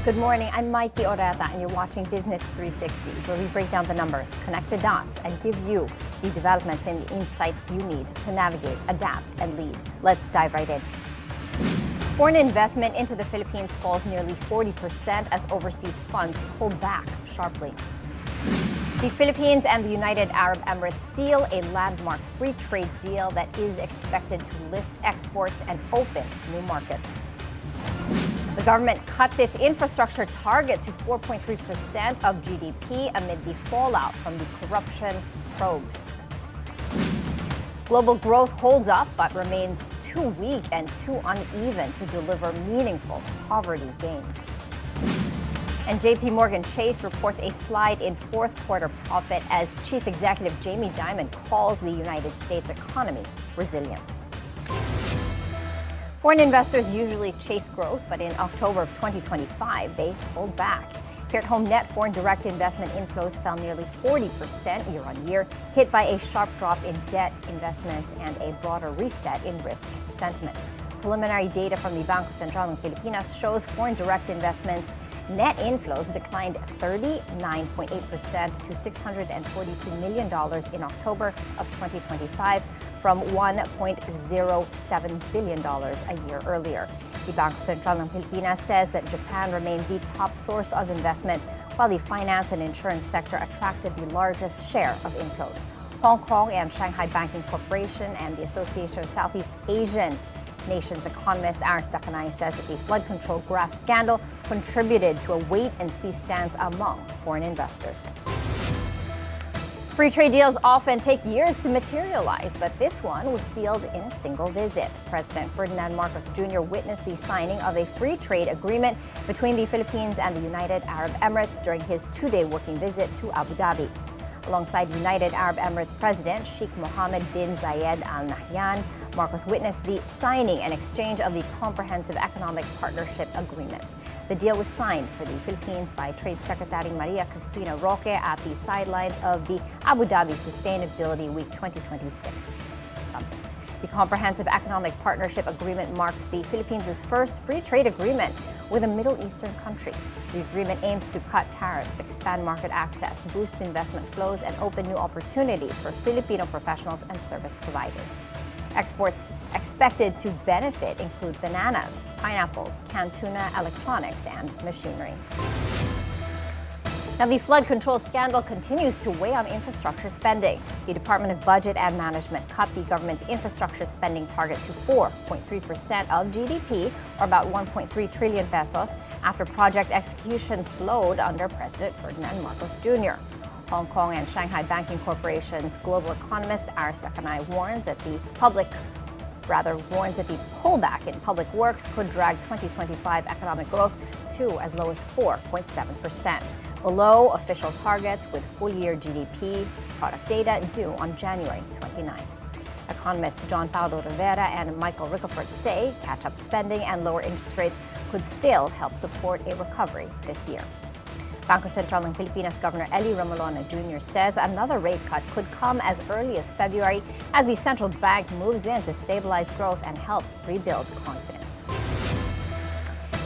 Good morning, I'm Maiki Oreta and you're watching Business 360, where we break down the numbers, connect the dots, and give you the developments and the insights you need to navigate, adapt, and lead. Let's dive right in. Foreign investment into the Philippines falls nearly 40% as overseas funds pull back sharply. The Philippines and the United Arab Emirates seal a landmark free trade deal that is expected to lift exports and open new markets. The government cuts its infrastructure target to 4.3% of GDP amid the fallout from the corruption probes. Global growth holds up but remains too weak and too uneven to deliver meaningful poverty gains. And JP Morgan Chase reports a slide in fourth quarter profit as Chief Executive Jamie Dimon calls the United States economy resilient. Foreign investors usually chase growth, but in October of 2025, they pulled back. Here at home, net foreign direct investment inflows fell nearly 40% year on year, hit by a sharp drop in debt investments and a broader reset in risk sentiment. Preliminary data from the Bangko Sentral ng Pilipinas shows foreign direct investments net inflows declined 39.8% to $642 million in October of 2025 from $1.07 billion a year earlier. The Bangko Sentral ng Pilipinas says that Japan remained the top source of investment, while the finance and insurance sector attracted the largest share of inflows. Hong Kong and Shanghai Banking Corporation and the Association of Southeast Asian Nations economist Aris Dakanay says that the flood control graph scandal contributed to a wait-and-see stance among foreign investors. Free trade deals often take years to materialize, but this one was sealed in a single visit. President Ferdinand Marcos Jr. witnessed the signing of a free trade agreement between the Philippines and the United Arab Emirates during his two-day working visit to Abu Dhabi. Alongside United Arab Emirates President Sheikh Mohammed bin Zayed Al Nahyan, Marcos witnessed the signing and exchange of the Comprehensive Economic Partnership Agreement. The deal was signed for the Philippines by Trade Secretary Maria Cristina Roque at the sidelines of the Abu Dhabi Sustainability Week 2026 Summit. The Comprehensive Economic Partnership Agreement marks the Philippines' first free trade agreement with a Middle Eastern country. The agreement aims to cut tariffs, expand market access, boost investment flows, and open new opportunities for Filipino professionals and service providers. Exports expected to benefit include bananas, pineapples, canned tuna, electronics, and machinery. Now, the flood control scandal continues to weigh on infrastructure spending. The Department of Budget and Management cut the government's infrastructure spending target to 4.3% of GDP, or about 1.3 trillion pesos, after project execution slowed under President Ferdinand Marcos Jr. Hong Kong and Shanghai Banking Corporation's global economist Aris Dakanay warns that the pullback in public works could drag 2025 economic growth to as low as 4.7%, below official targets with full-year GDP product data due on January 29. Economists John Paulo Rivera and Michael Ricafort say catch-up spending and lower interest rates could still help support a recovery this year. Bangko Sentral ng Pilipinas Governor Eli Remolona Jr. says another rate cut could come as early as February as the central bank moves in to stabilize growth and help rebuild confidence.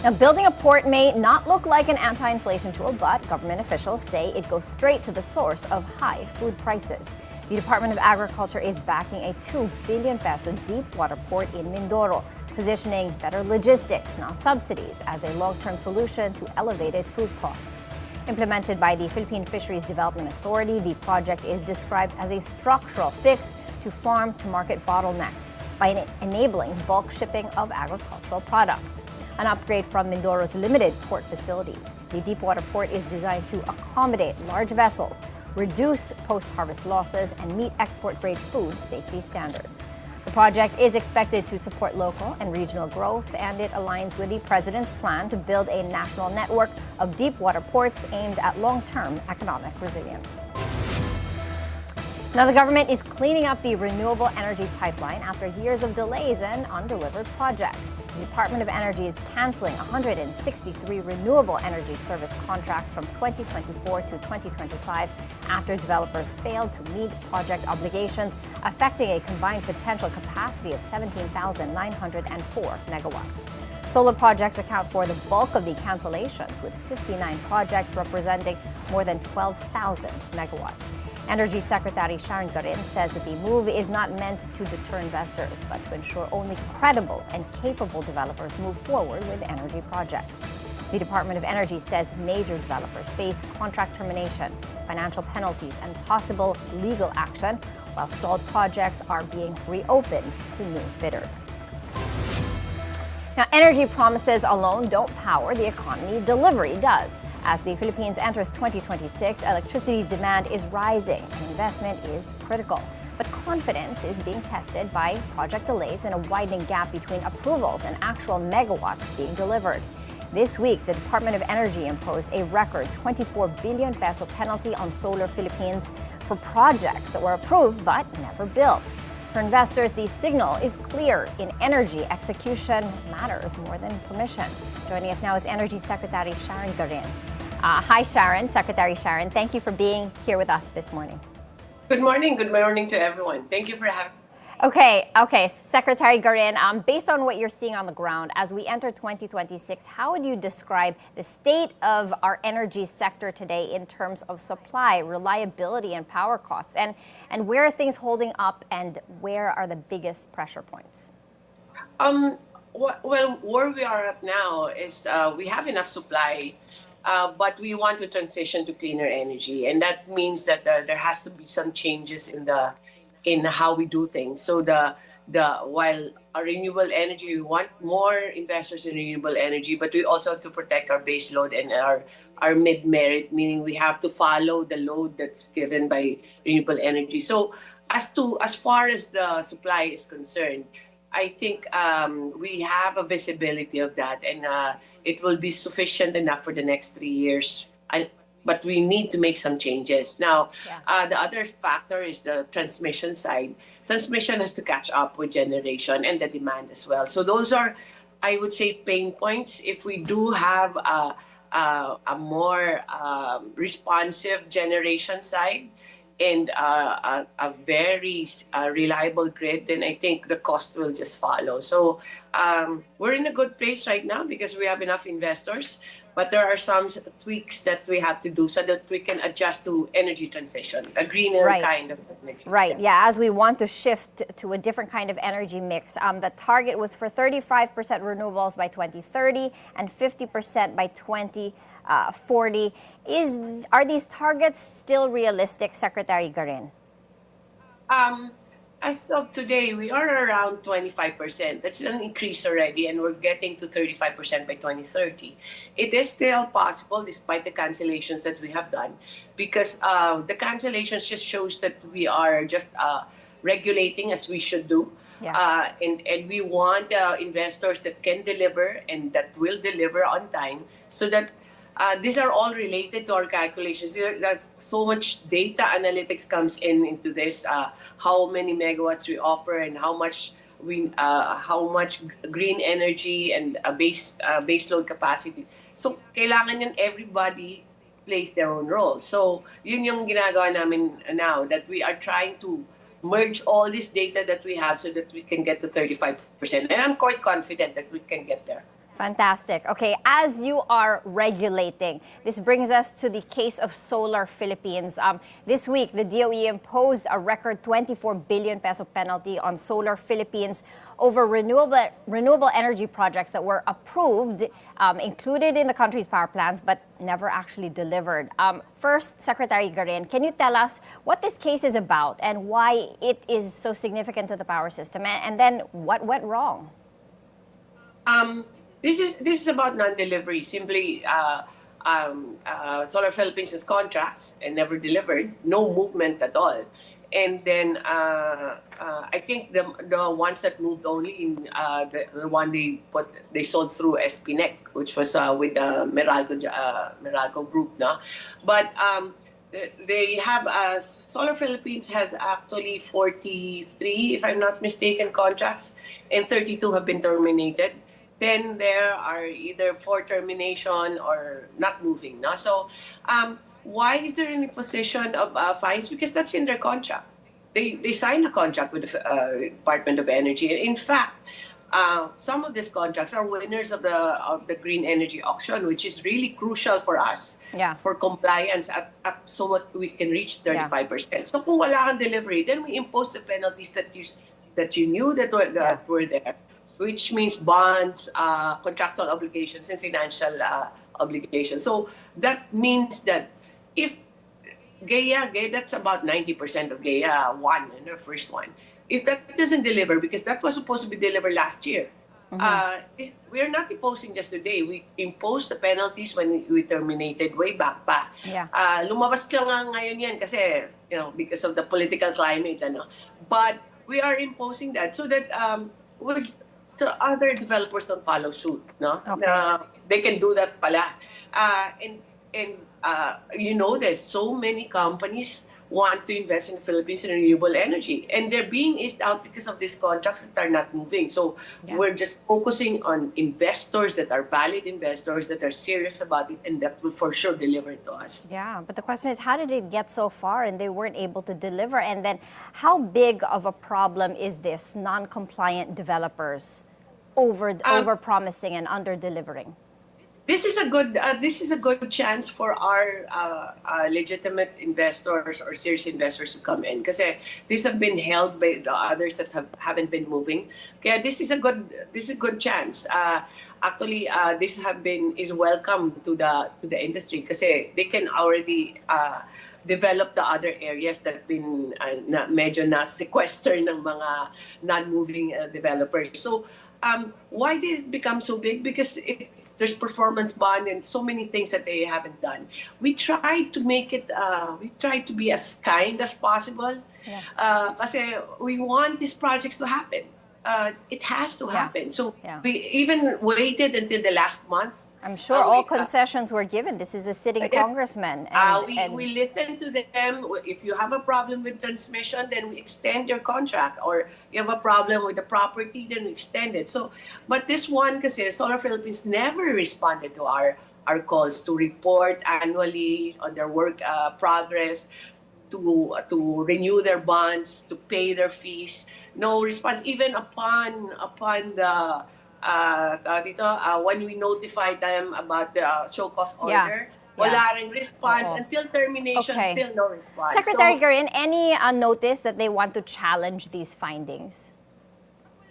Now, building a port may not look like an anti-inflation tool, but government officials say it goes straight to the source of high food prices. The Department of Agriculture is backing a 2 billion peso deepwater port in Mindoro, positioning better logistics, not subsidies, as a long-term solution to elevated food costs. Implemented by the Philippine Fisheries Development Authority, the project is described as a structural fix to farm-to-market bottlenecks by enabling bulk shipping of agricultural products. An upgrade from Mindoro's limited port facilities. The deepwater port is designed to accommodate large vessels, reduce post-harvest losses, and meet export-grade food safety standards. The project is expected to support local and regional growth, and it aligns with the president's plan to build a national network of deepwater ports aimed at long-term economic resilience. Now, the government is cleaning up the renewable energy pipeline after years of delays and undelivered projects. The Department of Energy is canceling 163 renewable energy service contracts from 2024 to 2025 after developers failed to meet project obligations, affecting a combined potential capacity of 17,904 megawatts. Solar projects account for the bulk of the cancellations, with 59 projects representing more than 12,000 megawatts. Energy Secretary Sharon Garin says that the move is not meant to deter investors, but to ensure only credible and capable developers move forward with energy projects. The Department of Energy says major developers face contract termination, financial penalties, and possible legal action, while stalled projects are being reopened to new bidders. Now, energy promises alone don't power the economy. Delivery does. As the Philippines enters 2026, electricity demand is rising and investment is critical. But confidence is being tested by project delays and a widening gap between approvals and actual megawatts being delivered. This week, the Department of Energy imposed a record 24 billion peso penalty on Solar Philippines for projects that were approved but never built. For investors, the signal is clear. In energy, execution matters more than permission. Joining us now is Energy Secretary Sharon Garin. Hi, Sharon. Secretary Sharon, thank you for being here with us this morning. Good morning. Good morning to everyone. Thank you for having me. Okay. Secretary Garin, based on what you're seeing on the ground, as we enter 2026, how would you describe the state of our energy sector today in terms of supply, reliability, and power costs? And where are things holding up, and where are the biggest pressure points? Well, where we are at now is we have enough supply, but we want to transition to cleaner energy, and that means that there has to be some changes in how we do things. So while our renewable energy, we want more investors in renewable energy, but we also have to protect our base load and our mid-merit, meaning we have to follow the load that's given by renewable energy. So as far as the supply is concerned, I think we have a visibility of that, and it will be sufficient enough for the next 3 years. But we need to make some changes. Now, the other factor is the transmission side. Transmission has to catch up with generation and the demand as well. So those are, I would say, pain points. If we do have a more responsive generation side and a very reliable grid, then I think the cost will just follow. So we're in a good place right now because we have enough investors, but there are some tweaks that we have to do so that we can adjust to energy transition, a greener kind of energy. Right, yeah, as we want to shift to a different kind of energy mix. The target was for 35% renewables by 2030 and 50% by 2040. Are these targets still realistic, Secretary Garin? As of today, we are around 25%. That's an increase already, and we're getting to 35% by 2030. It is still possible despite the cancellations that we have done, because the cancellations just shows that we are just regulating as we should do. Yeah. And we want investors that can deliver and that will deliver on time, so that these are all related to our calculations. There's so much data analytics comes into this. How many megawatts we offer and how much green energy and base load capacity. So kailangan yan everybody plays their own role. So yun yung ginagawa namin now, that we are trying to merge all this data that we have so that we can get to 35%. And I'm quite confident that we can get there. Fantastic. Okay, as you are regulating, this brings us to the case of Solar Philippines. This week, the DOE imposed a record 24 billion peso penalty on Solar Philippines over renewable energy projects that were approved, included in the country's power plans, but never actually delivered. First, Secretary Garin, can you tell us what this case is about and why it is so significant to the power system? And then what went wrong? This is about non-delivery. Simply, Solar Philippines has contracts and never delivered, no movement at all. And then I think the ones that moved only in the one they sold through SPNEC, which was with Meralco Group, no. But they have Solar Philippines has actually 43, if I'm not mistaken, contracts, and 32 have been terminated. Then there are either for termination or not moving. No? So why is there any position of fines? Because that's in their contract. They signed a contract with the Department of Energy. In fact, some of these contracts are winners of the green energy auction, which is really crucial for us for compliance so what we can reach 35%. So kung wala kang delivery, then we impose the penalties that you knew that were there, which means bonds, contractual obligations, and financial obligations. So that means that if GEA, that's about 90% of GEA 1, the first one. If that doesn't deliver, because that was supposed to be delivered last year, we're not imposing just today. We imposed the penalties when we terminated way back pa. Lumabas lang nga ngayon yan kasi, because of the political climate. But we are imposing that so that so other developers don't follow suit. No? They can do that pala. There's so many companies want to invest in the Philippines in renewable energy, and they're being eased out because of these contracts that are not moving. So we're just focusing on investors that are valid investors that are serious about it, and that will for sure deliver to us. Yeah, but the question is, how did it get so far and they weren't able to deliver? And then how big of a problem is this non-compliant developers over-promising and under-delivering? This is a good chance for our legitimate investors or serious investors to come in, because these have been held by the others that haven't been moving. Okay, this is a good chance. Actually, this is welcome to the industry, because they can already develop the other areas that have been medyo na-sequester ng mga non-moving developers. So why did it become so big? Because there's performance bond and so many things that they haven't done. We tried to make it, we tried to be as kind as possible. Kasi we want these projects to happen. It has to happen. So we even waited until the last month. I'm sure all concessions were given. This is a sitting congressman. We listen to them. If you have a problem with transmission, then we extend your contract. Or you have a problem with the property, then we extend it. So, but this one, kasi Solar Philippines never responded to our calls to report annually on their work progress, to renew their bonds, to pay their fees. No response, even upon the when we notified them about the show cause order, wala ring response until termination. Still no response. Secretary Garin, any notice that they want to challenge these findings?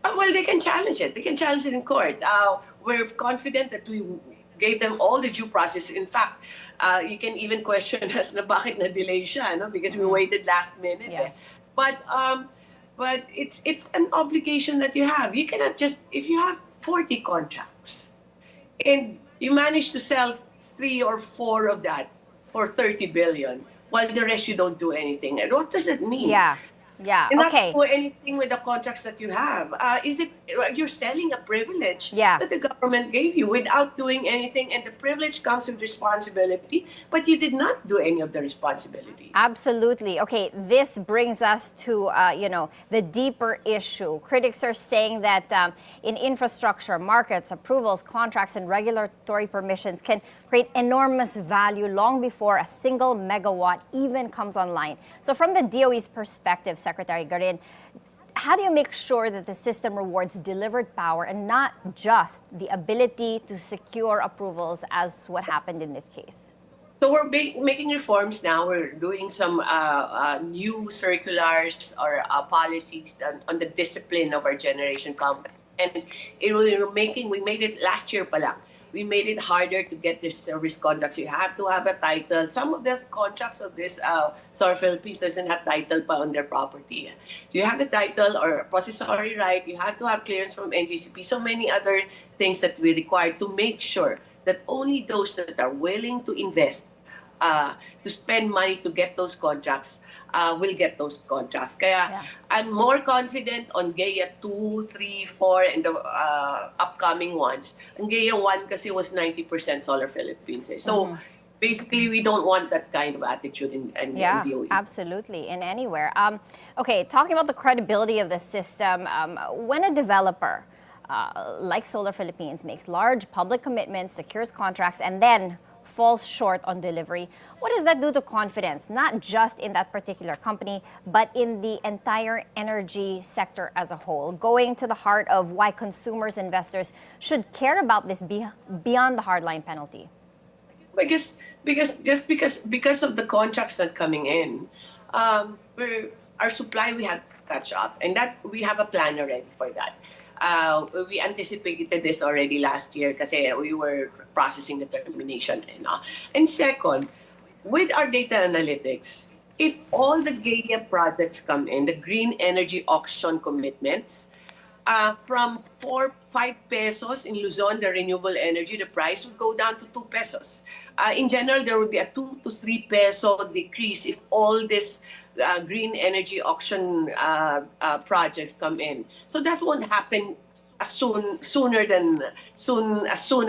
Well, they can challenge it. They can challenge it in court. We're confident that we gave them all the due process. In fact, you can even question us na bakit na-delay siya, no? Because we waited last minute. But it's an obligation that you have. You cannot just, if you have 40 contracts and you manage to sell 3 or 4 of that for 30 billion, while the rest you don't do anything. And what does it mean? You're not do anything with the contracts that you have. Is it you're selling a privilege that the government gave you without doing anything, and the privilege comes with responsibility, but you did not do any of the responsibilities. Absolutely. Okay, this brings us to the deeper issue. Critics are saying that in infrastructure, markets, approvals, contracts, and regulatory permissions can create enormous value long before a single megawatt even comes online. So from the DOE's perspective, Secretary Garin, how do you make sure that the system rewards delivered power and not just the ability to secure approvals, as what happened in this case? So we're making reforms now. We're doing some new circulars or policies on the discipline of our generation company. And we made it last year pa lang. We made it harder to get this service contracts. You have to have a title. Some of the contracts of this Solar Philippines doesn't have title pa on their property. So you have the title or possessory right. You have to have clearance from NGCP. So many other things that we require to make sure that only those that are willing to invest, to spend money to get those contracts, will get those contracts. Kaya I'm more confident on GEA 2, 3, 4, and the upcoming ones. And GEA 1 kasi was 90% Solar Philippines. So basically, we don't want that kind of attitude in DOE. Absolutely, in anywhere. Okay, talking about the credibility of the system, when a developer like Solar Philippines makes large public commitments, secures contracts, and then falls short on delivery. What does that do to confidence, not just in that particular company, but in the entire energy sector as a whole? Going to the heart of why consumers, investors should care about this beyond the hardline penalty. Because of the contracts not coming in, our supply we had to catch up, and that we have a plan already for that. We anticipated this already last year because we were processing the termination. And second, with our data analytics, if all the Gaia projects come in, the green energy auction commitments, from 5 pesos in Luzon, the renewable energy, the price would go down to 2 pesos. In general, there would be a 2 to 3 peso decrease if all this green energy auction projects come in. So that won't happen as soon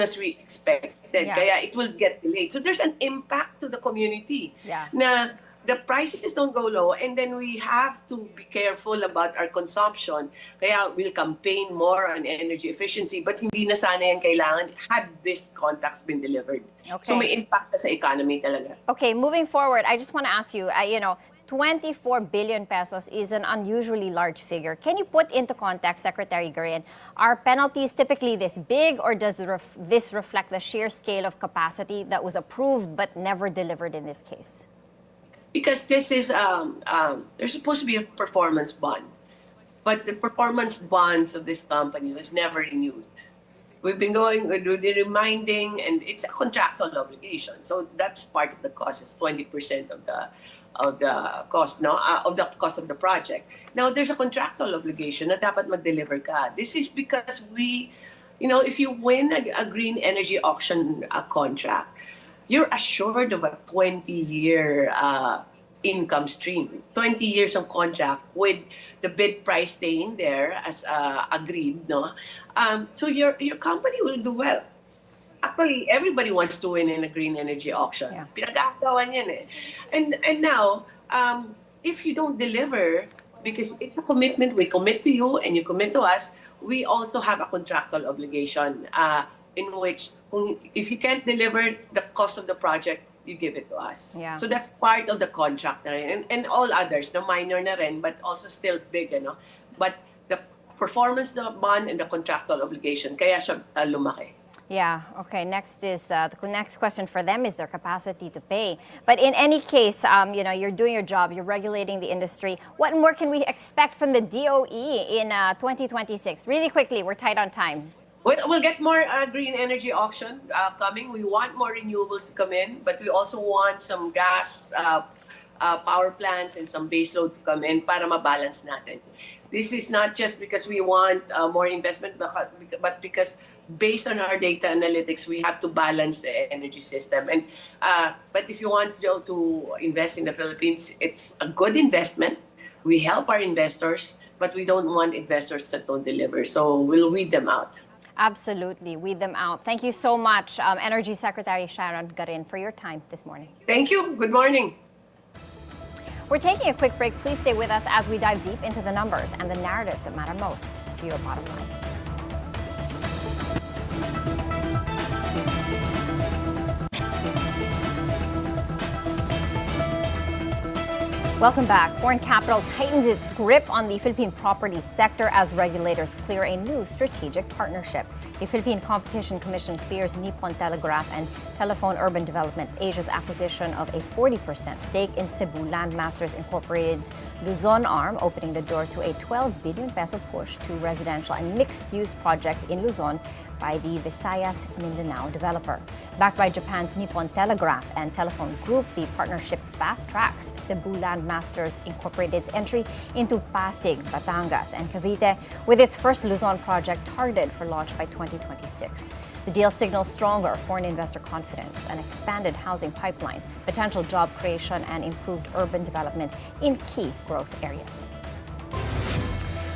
as we expected. Yeah. Kaya it will get delayed. So there's an impact to the community. Yeah. Na the prices don't go low, and then we have to be careful about our consumption. Kaya we'll campaign more on energy efficiency, but hindi na sana yan kailangan had these contracts been delivered. Okay. So may impact sa economy talaga. Okay, moving forward, I just want to ask you, 24 billion pesos is an unusually large figure. Can you put into context, Secretary Garin, are penalties typically this big, or does this reflect the sheer scale of capacity that was approved but never delivered in this case? Because this is, there's supposed to be a performance bond. But the performance bonds of this company was never renewed. We've been going with the reminding, and it's a contractual obligation. So that's part of the cost. It's 20% of the cost, of the cost of the project. Now, there's a contractual obligation na dapat mag-deliver ka. This is because if you win a green energy auction contract, you're assured of a 20-year income stream, 20 years of contract with the bid price staying there as agreed, no? So your company will do well. Actually, everybody wants to win in a green energy auction. Yeah. Pinag-aagawan yan eh. And now, if you don't deliver, because it's a commitment, we commit to you and you commit to us, we also have a contractual obligation in which if you can't deliver the cost of the project, you give it to us. Yeah. So that's part of the contract na rin. And all others, no, minor na rin, but also still big. But the performance bond and the contractual obligation, kaya siya lumaki. Yeah, okay. Next is the next question for them is their capacity to pay. But in any case, you're doing your job, you're regulating the industry. What more can we expect from the DOE in 2026? Really quickly, we're tight on time. We'll get more green energy auction coming. We want more renewables to come in, but we also want some gas power plants and some baseload to come in para mabalance natin. This is not just because we want more investment, but because based on our data analytics, we have to balance the energy system. And but if you want to invest in the Philippines, it's a good investment. We help our investors, but we don't want investors that don't deliver. So we'll weed them out. Absolutely, weed them out. Thank you so much, Energy Secretary Sharon Garin, for your time this morning. Thank you. Good morning. We're taking a quick break. Please stay with us as we dive deep into the numbers and the narratives that matter most to your bottom line. Welcome back. Foreign capital tightens its grip on the Philippine property sector as regulators clear a new strategic partnership. The Philippine Competition Commission clears Nippon Telegraph and Telephone Urban Development Asia's acquisition of a 40% stake in Cebu Landmasters Incorporated's Luzon arm, opening the door to a 12 billion peso push to residential and mixed-use projects in Luzon by the Visayas Mindanao developer. Backed by Japan's Nippon Telegraph and Telephone Group, the partnership fast-tracks Cebu Landmasters Incorporated's entry into Pasig, Batangas, and Cavite, with its first Luzon project targeted for launch by 2026. The deal signals stronger foreign investor confidence, an expanded housing pipeline, potential job creation, and improved urban development in key growth areas.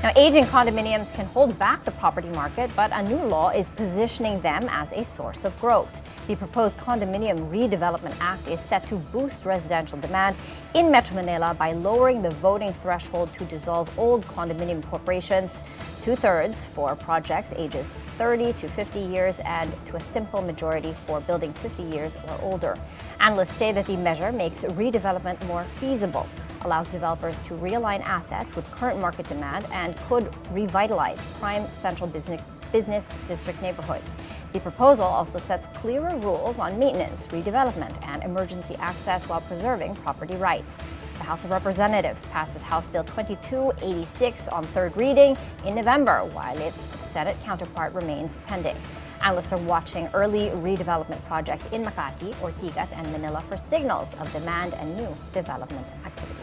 Now, aging condominiums can hold back the property market, but a new law is positioning them as a source of growth. The proposed Condominium Redevelopment Act is set to boost residential demand in Metro Manila by lowering the voting threshold to dissolve old condominium corporations, 2/3 for projects ages 30 to 50 years and to a simple majority for buildings 50 years or older. Analysts say that the measure makes redevelopment more feasible, allows developers to realign assets with current market demand, and could revitalize prime central business district neighborhoods. The proposal also sets clearer rules on maintenance, redevelopment, and emergency access while preserving property rights. The House of Representatives passes House Bill 2286 on third reading in November, while its Senate counterpart remains pending. Analysts are watching early redevelopment projects in Makati, Ortigas, and Manila for signals of demand and new development activity.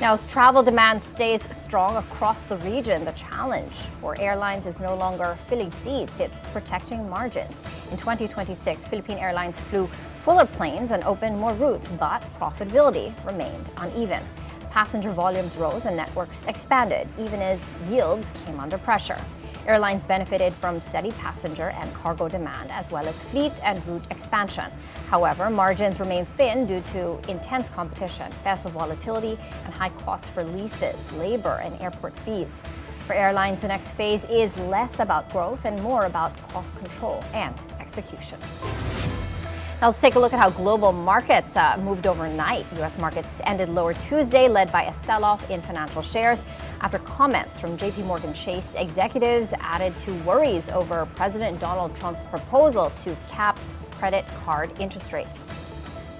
Now, as travel demand stays strong across the region, the challenge for airlines is no longer filling seats, it's protecting margins. In 2026, Philippine Airlines flew fuller planes and opened more routes, but profitability remained uneven. Passenger volumes rose and networks expanded, even as yields came under pressure. Airlines benefited from steady passenger and cargo demand, as well as fleet and route expansion. However, margins remain thin due to intense competition, peso volatility, and high costs for leases, labor, and airport fees. For airlines, the next phase is less about growth and more about cost control and execution. Now let's take a look at how global markets moved overnight. U.S. markets ended lower Tuesday, led by a sell-off in financial shares after comments from JP Chase executives added to worries over President Donald Trump's proposal to cap credit card interest rates.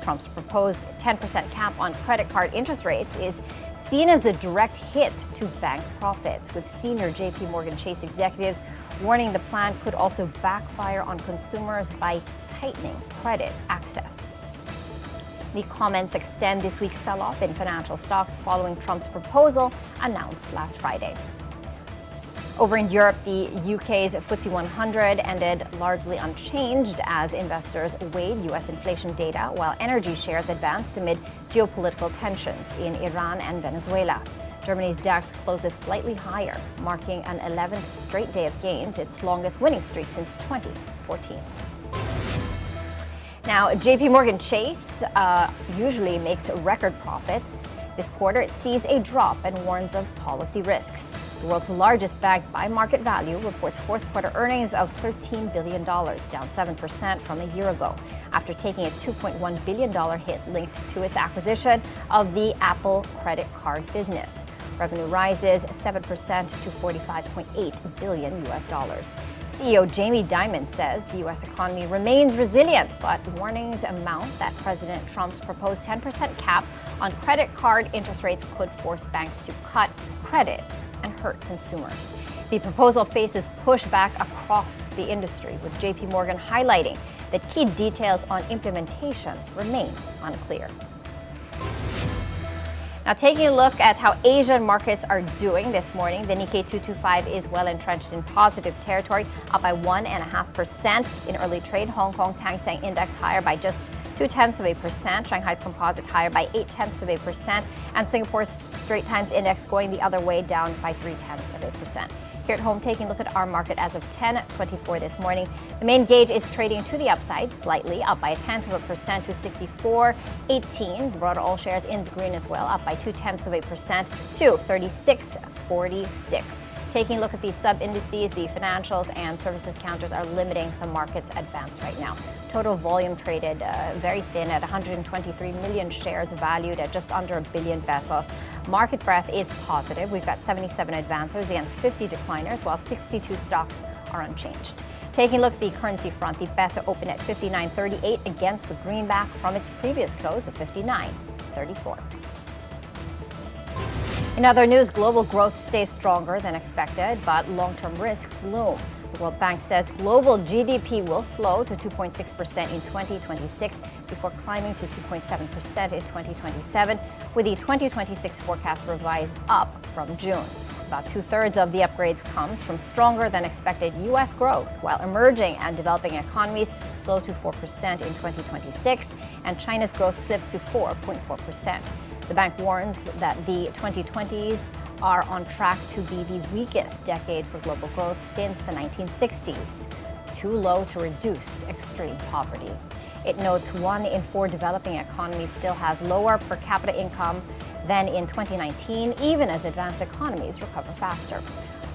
Trump's proposed 10% cap on credit card interest rates is seen as a direct hit to bank profits, with senior JP Chase executives warning the plan could also backfire on consumers by tightening credit access. The comments extend this week's sell-off in financial stocks following Trump's proposal announced last Friday. Over in Europe, the UK's FTSE 100 ended largely unchanged as investors weighed U.S. inflation data, while energy shares advanced amid geopolitical tensions in Iran and Venezuela. Germany's DAX closes slightly higher, marking an 11th straight day of gains, its longest winning streak since 2014. Now, JP Chase usually makes record profits. This quarter, it sees a drop and warns of policy risks. The world's largest bank by market value reports fourth quarter earnings of $13 billion, down 7% from a year ago, after taking a $2.1 billion hit linked to its acquisition of the Apple credit card business. Revenue rises 7% to $45.8 billion. CEO Jamie Dimon says the U.S. economy remains resilient, but warnings mount that President Trump's proposed 10% cap on credit card interest rates could force banks to cut credit and hurt consumers. The proposal faces pushback across the industry, with JP Morgan highlighting that key details on implementation remain unclear. Now, taking a look at how Asian markets are doing this morning, the Nikkei 225 is well entrenched in positive territory, up by 1.5% in early trade. Hong Kong's Hang Seng Index higher by just 0.2%. Shanghai's Composite higher by 0.8%, and Singapore's Straits Times Index going the other way, down by 0.3%. Here at home, taking a look at our market as of 10:24 this morning. The main gauge is trading to the upside, slightly up by 0.1% to 64.18. The broader all shares in the green as well, up by 0.2% to 36.46. Taking a look at the sub-indices, the financials and services counters are limiting the market's advance right now. Total volume traded very thin at 123 million shares, valued at just under $1 billion pesos. Market breadth is positive. We've got 77 advancers against 50 decliners, while 62 stocks are unchanged. Taking a look at the currency front, the peso opened at 59.38 against the greenback from its previous close of 59.34. In other news, global growth stays stronger than expected, but long-term risks loom. The World Bank says global GDP will slow to 2.6% in 2026 before climbing to 2.7% in 2027, with the 2026 forecast revised up from June. About 2/3 of the upgrades comes from stronger than expected U.S. growth, while emerging and developing economies slow to 4% in 2026, and China's growth slips to 4.4%. The bank warns that the 2020s are on track to be the weakest decade for global growth since the 1960s, too low to reduce extreme poverty. It notes 1 in 4 developing economies still has lower per capita income than in 2019, even as advanced economies recover faster.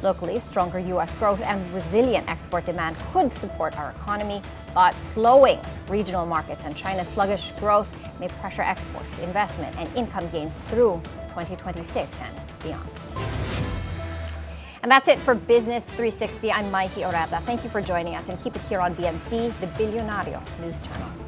Locally, stronger U.S. growth and resilient export demand could support our economy, but slowing regional markets and China's sluggish growth may pressure exports, investment, and income gains through 2026 and beyond. And that's it for Business 360. I'm Maiki Oreta. Thank you for joining us, and keep it here on BNC, the Bilyonaryo News Channel.